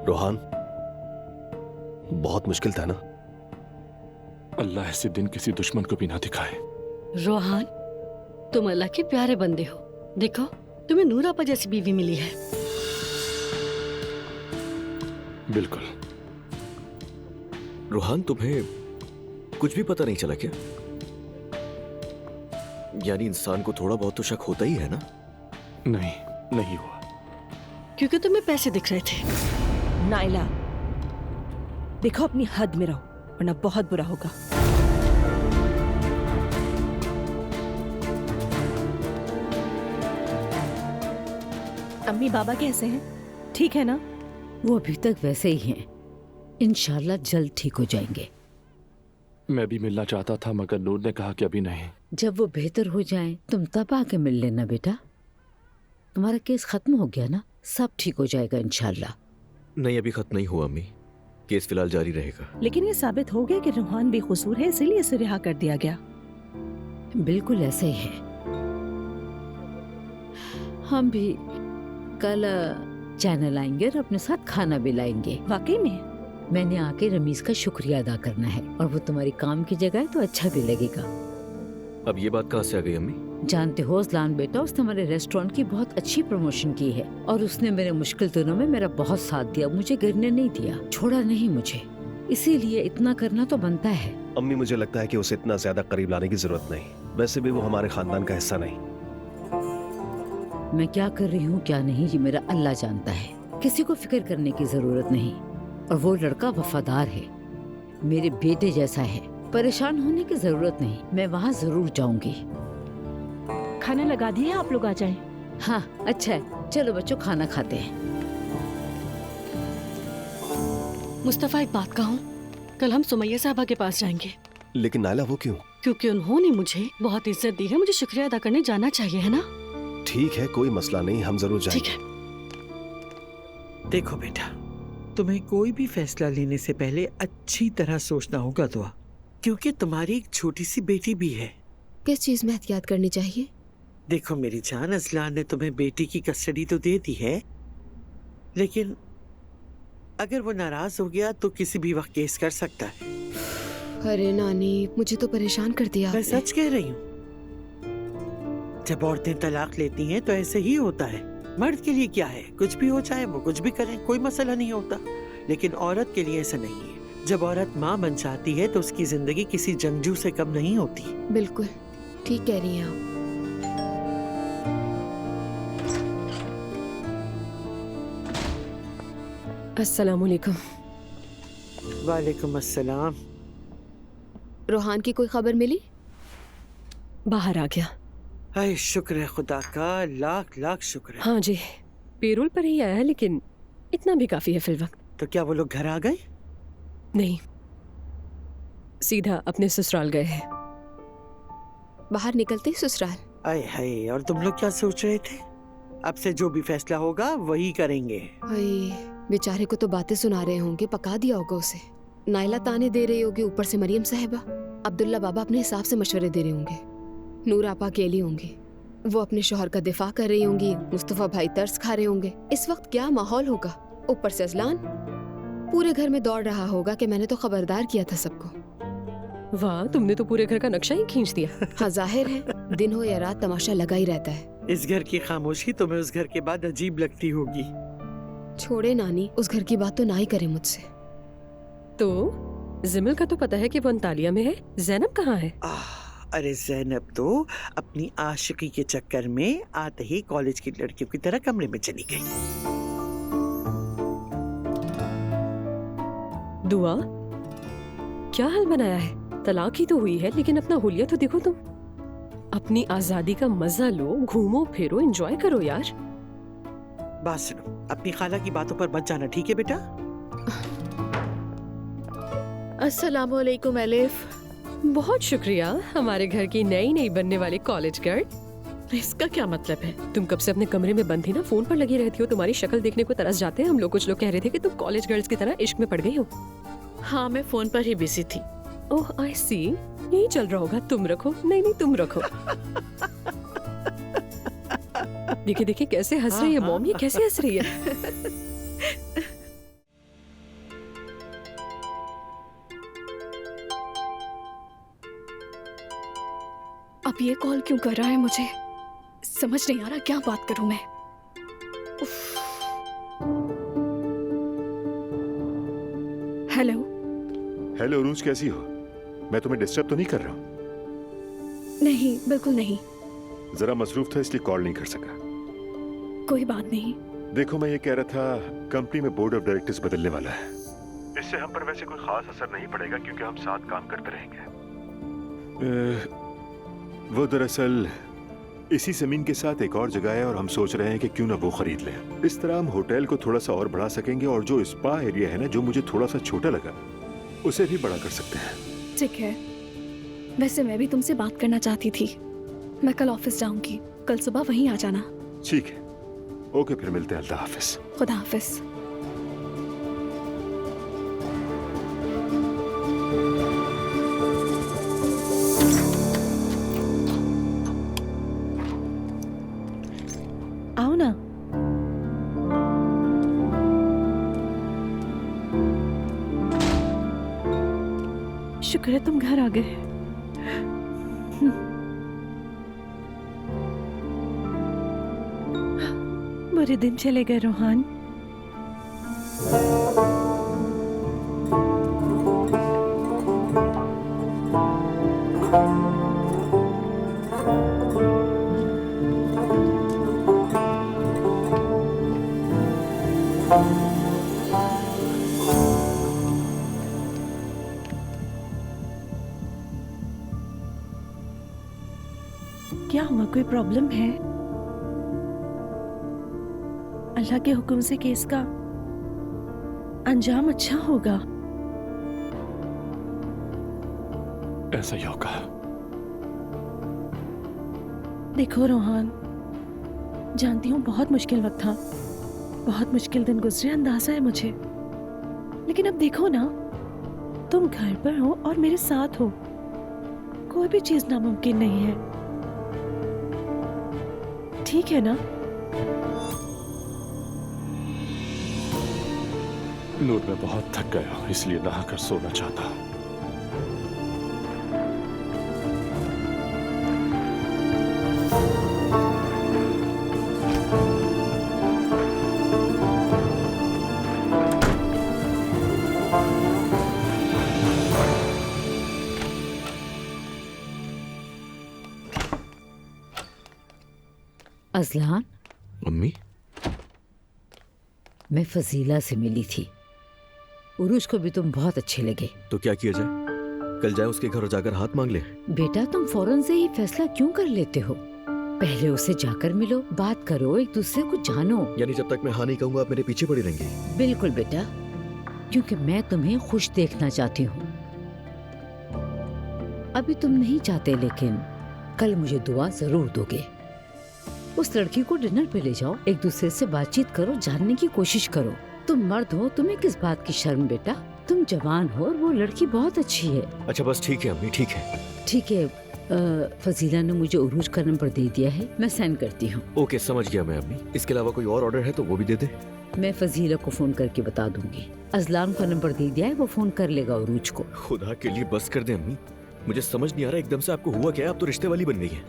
रोहान, बहुत मुश्किल था ना? अल्लाह ऐसे दिन किसी दुश्मन को भी ना दिखाए। रोहान, तुम अल्लाह के प्यारे बंदे हो। देखो, तुम्हें नूरापा जैसी बीवी मिली है। बिल्कुल। रोहान, तुम्हें कुछ भी पता नहीं चला क्या? यानी इंसान को थोड़ा बहुत तो शक होता ही है ना? नहीं, नहीं हुआ। क्योंकि तुम्हें पैसे दिख रहे थे। नाइला, देखो अपनी हद में रहो वरना बहुत बुरा होगा। अम्मी पापा कैसे हैं? ठीक है ना? वो अभी तक वैसे ही हैं। इंशाल्लाह जल्द ठीक हो जाएंगे। मैं भी मिलना चाहता था मगर नूर ने कहा कि अभी नहीं। जब वो बेहतर हो जाएं, तुम तब आके मिल लेना बेटा। तुम्हारा केस खत्म हो गया ना, सब ठीक हो जाएगा इंशाल्लाह। नहीं, अभी खत्म नहीं हुआ अम्मी। केस फिलहाल जारी रहेगा। लेकिन ये साबित हो गया कि रोहान बेकसूर है, इसीलिए इसे रिहा कर दिया गया। बिल्कुल ऐसे ही है। हम भी कल चैनल आएंगे और अपने साथ खाना भी लाएंगे। वाकई में? मैंने आके रमीज का शुक्रिया अदा करना है और वो तुम्हारी काम की जगह है तो अच्छा भी लगेगा। अब ये बात कहाँ से आ गई अम्मी? जानते हो अज़लान बेटा, उसने हमारे रेस्टोरेंट की बहुत अच्छी प्रमोशन की है और उसने मेरे मुश्किल दिनों में मेरा बहुत साथ दिया, मुझे गिरने नहीं दिया, छोड़ा नहीं मुझे। इसीलिए इतना करना तो बनता है। अम्मी, मुझे लगता है कि उसे इतना ज्यादा करीब लाने की जरूरत नहीं। वैसे भी वो हमारे खानदान का हिस्सा नहीं। मैं क्या कर रही हूँ क्या नहीं ये मेरा अल्लाह जानता है। किसी को फिक्र करने की जरूरत नहीं। और वो लड़का वफादार है, मेरे बेटे जैसा है। परेशान होने की जरूरत नहीं, मैं वहाँ जरूर जाऊंगी। खाना लगा दिए, आप लोग आ जाएं। हाँ अच्छा है, चलो बच्चों खाना खाते हैं। मुस्तफा, एक बात कहूँ, कल हम सुमैया साहबा के पास जाएंगे। लेकिन नायला, वो क्यों? क्योंकि उन्होंने मुझे बहुत इज्जत दी है, मुझे शुक्रिया अदा करने जाना चाहिए, है ना? ठीक है, कोई मसला नहीं, हम जरूर ठीक जाएंगे। है। देखो बेटा, तुम्हें कोई भी फैसला लेने से पहले अच्छी तरह सोचना होगा दुआ, क्योंकि तुम्हारी एक छोटी सी बेटी भी है। किस चीज में एहतियात करनी चाहिए? देखो मेरी जान, अज़लान ने तुम्हें बेटी की कस्टडी तो दे दी है, लेकिन अगर वो नाराज हो गया तो किसी भी वक्त केस कर सकता है। अरे नानी, मुझे तो परेशान कर दिया मैं आपने। सच कह रही हूँ। जब औरतें तलाक लेती हैं तो ऐसे ही होता है। मर्द के लिए क्या है, कुछ भी हो जाए, वो कुछ भी करें, कोई मसला नहीं होता। लेकिन औरत के लिए ऐसा नहीं है। जब औरत माँ बन जाती है तो उसकी जिंदगी किसी जंगजू से कम नहीं होती। बिल्कुल ठीक कह रही हैं आप। अस्सलाम वालेकुम। वालेकुम अस्सलाम। रोहान की कोई खबर मिली? बाहर आ गया। हाय, शुक्र है खुदा का, लाख लाख शुक्र है। हाँ जी, पेरोल पर ही आया है, लेकिन इतना भी काफी है फिल वक्त। तो क्या वो लोग घर आ गए? नहीं, सीधा अपने ससुराल गए हैं। बाहर निकलते ही ससुराल? आए हाय, और तुम लोग क्या सोच रहे थे? अब से जो भी फैसला होगा वही करेंगे। हाय, बेचारे को तो बातें सुना रहे होंगे, पका दिया होगा उसे। नाइला ताने दे रही होगी, ऊपर से मरियम साहिबा। अब्दुल्ला बाबा अपने हिसाब से मशवरे दे रहे होंगे। नूर आपा अकेली होंगी, वो अपने शौहर का दिफा कर रही होंगी। मुस्तफा भाई तरस खा रहे होंगे। इस वक्त क्या माहौल होगा। ऊपर से अज़लान पूरे घर में दौड़ रहा होगा कि मैंने तो खबरदार किया था सबको। वाह, तुमने तो पूरे घर का नक्शा ही खींच दिया। हाँ, जाहिर है दिन हो या रात तमाशा लगा ही रहता है। इस घर की खामोशी तुम्हें उस घर के बाद अजीब लगती होगी। छोड़े नानी, उस घर की बात तो ना ही करे मुझसे। तो जिमिल का तो पता है कि वो अंतालिया में है। जैनब कहाँ है? अरे जैनब तो अपनी आशिकी के चक्कर में आते ही कॉलेज की लड़कियों की तरह कमरे में चली गई। दुआ, क्या हाल बनाया है? तलाक ही तो हुई है, लेकिन अपना हुलिया तो देखो तुम। अपनी आजादी का मजा लो, घूमो फिरो, एंजॉय करो यार। बात सुनो, अपनी खाला की बातों पर मत जाना, ठीक है बेटा? अस्सलाम वालेकुम एलिफ। बहुत शुक्रिया, हमारे घर की नई नई बनने वाली कॉलेज गर्ल। इसका क्या मतलब है? तुम कब से अपने कमरे में बंद थी ना, फोन पर लगी रहती हो। तुम्हारी शक्ल देखने को तरस जाते हैं हम लोग। कुछ लोग कह रहे थे कि तुम कॉलेज गर्ल्स की तरह इश्क में पड़ गई हो। हाँ, मैं फोन पर ही बिजी थी। ओह आई सी, यही चल रहा होगा। तुम रखो। नहीं नहीं, तुम रखो। देखिए देखिए कैसे हंस रही है मॉम, ये कैसे हंस रही है। अब ये कॉल क्यों कर रहा है मुझे? समझ नहीं आ रहा क्या बात करूं मैं। हेलो। हेलो रूज, कैसी हो? मैं तुम्हें डिस्टर्ब तो नहीं कर रहा हूँ? नहीं, बिल्कुल नहीं। जरा मसरूफ था इसलिए कॉल नहीं कर सका। कोई बात नहीं। देखो, मैं ये कह रहा था, कंपनी में बोर्ड ऑफ डायरेक्टर्स बदलने वाला है। इससे हम पर वैसे कोई खास असर नहीं पड़ेगा क्योंकि हम साथ काम करते रहेंगे। वो दरअसल इसी जमीन के साथ एक और जगह है और हम सोच रहे हैं कि क्यों ना वो खरीद लें। इस तरह हम होटल को थोड़ा सा और बढ़ा सकेंगे और जो स्पा एरिया है ना, जो मुझे थोड़ा सा छोटा लगा, उसे भी बड़ा कर सकते हैं। ठीक है। वैसे मैं भी तुमसे बात करना चाहती थी। मैं कल ऑफिस जाऊंगी, कल सुबह वहीं आ जाना। ठीक है, ओके, फिर मिलते हैं। अल्लाह हाफिज। खुदा हाफिज। आओ ना। शुक्र है तुम घर आ गए। बुरे दिन चले गए रोहान। क्या हुआ, कोई प्रॉब्लम है? अल्लाह के हुक्म से केस का अंजाम अच्छा होगा। ऐसा ही होगा। देखो रोहान, जानती हूँ बहुत मुश्किल वक्त था, बहुत मुश्किल दिन गुजरे, अंदाजा है मुझे। लेकिन अब देखो ना, तुम घर पर हो और मेरे साथ हो। कोई भी चीज नामुमकिन नहीं है। ठीक है ना? नूर, मैं बहुत थक गया हूं, इसलिए नहाकर सोना चाहता हूं। अजलान, अम्मी, मैं फजीला से मिली थी। उरुज को भी तुम बहुत अच्छे लगे। तो क्या किया जाए? कल जाए उसके घर और जाकर हाथ मांग ले। बेटा, तुम फौरन से ही फैसला क्यों कर लेते हो? पहले उसे जाकर मिलो, बात करो, एक दूसरे को जानो। यानी जब तक मैं हाँ नहीं कहूंगा आप मेरे पीछे पड़ी रहेंगी? बिल्कुल बेटा, क्योंकि मैं तुम्हें खुश देखना चाहती हूँ। अभी तुम नहीं चाहते, लेकिन कल मुझे दुआ जरूर दोगे। उस लड़की को डिनर पे ले जाओ, एक दूसरे से बातचीत करो, जानने की कोशिश करो। तुम मर्द हो, तुम्हें किस बात की शर्म बेटा? तुम जवान हो और वो लड़की बहुत अच्छी है। अच्छा बस ठीक है अम्मी, ठीक है। ठीक है, फजीला ने मुझे उरूज का नंबर दे दिया है, मैं सेंड करती हूँ। ओके, समझ गया मैं अम्मी। इसके अलावा कोई और ऑर्डर है तो वो भी दे दे। मैं फजीला को फोन करके बता दूंगी। अजलान का नंबर दे दिया है, वो फोन कर लेगा उरूज को। खुदा के लिए बस कर दे अम्मी, मुझे समझ नहीं आ रहा एकदम से आपको हुआ क्या है। आप तो रिश्ते वाली बन गई है।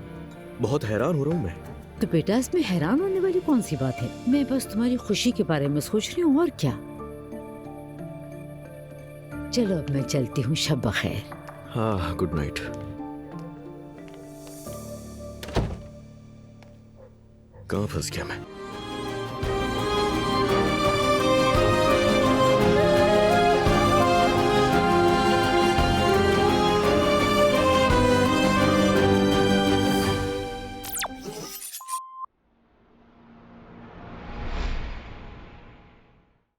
बहुत हैरान हो रहा हूँ मैं। तो बेटा, इसमें हैरान होने वाली कौन सी बात है? मैं बस तुम्हारी खुशी के बारे में सोच रही हूँ, और क्या। चलो अब मैं चलती हूँ, शब बखैर। हाँ, गुड नाइट। कहाँ फंस गया मैं?